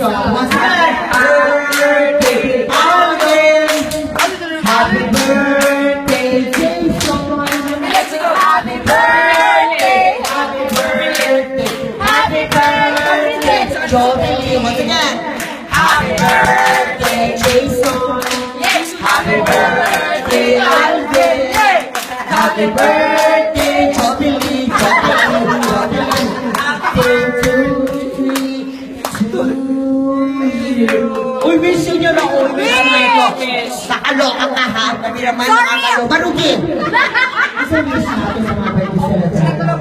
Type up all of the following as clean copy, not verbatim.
song. Once again, birthday, Alvin. Happy birthday, Jason. Let's go! Happy birthday, happy birthday, happy birthday, Joey. Once again, happy birthday, Jason. Happy birthday, Alvin. Happy birthday, Joey. Uy, wish nyo na uwi sa mga ito. Nakaloka ka ha, hindi naman nakakalo. Barugi! Isa wish natin sa mga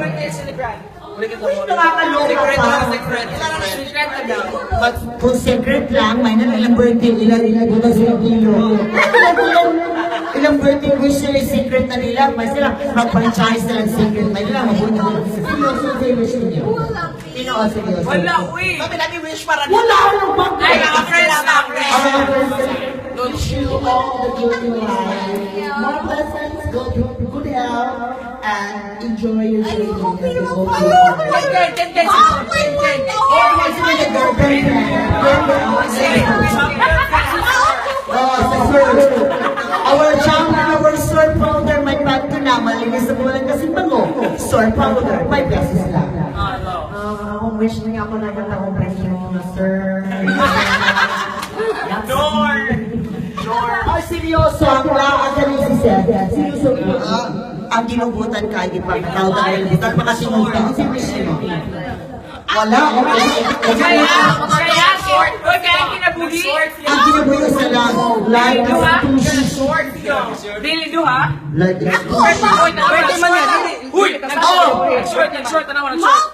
birthday celebrant. Uy, nakakaloka ka. Kung secret lang, may ilang birthday, ilang silang kilo. Ilang birthday wish nila, secret na nila. May sila, mag-franchise na lang secret. May nila, mabuti na lang. Seryoso, wish nyo. Sino o seryoso? Wala, uy! Kami namin wish para Wala akong bang Ay, friends na, friends! Wish you all the good in life. More blessings, good health, and enjoy your journey. Our champion, our sword powder, may bago na, malinis na buwalan kasi bango. Sword powder, 5 pesos lang. Kung wish niya ako na ganda kong presyo na sir. Ay, seryoso, ang nakakagaling si Seth. Seryoso, ang ginubutan ka, hindi pa nakauta ka ginubutan, baka sinubutan. Ang wish mo? Wala, Kaya, short! Uy, kaya kinabuhi! ang ginubutan sa lang, like Dili duha? a Short! Dili duha? like a Birthday man yan! Uy! Nag-short! Nag-short na naman! Nag-short!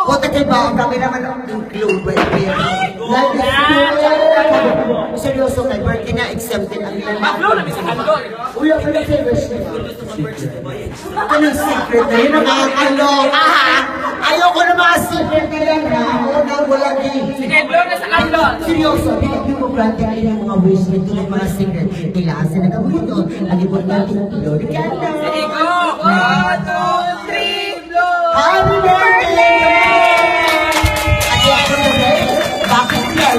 Buta kayo ba? Ang kami naman ang globe. Like a seryoso, kay birthday na, accepted ang ilan. Flow na, bisa kanto! Uy, ang kanya kayo wish mo? Anong secret na yun? Nakakaloka ha? Ayoko na mga secret na yan ha? Wala din. Sige, blow na sa kanto! Seryoso, pinagin mo brante kayo ng mga wish nyo tulad mga secret. Kailangan sila nakabuto. Ang importante ng ilo. Sige, go! 1, 2, 3, blow! Happy birthday! Bakit yan?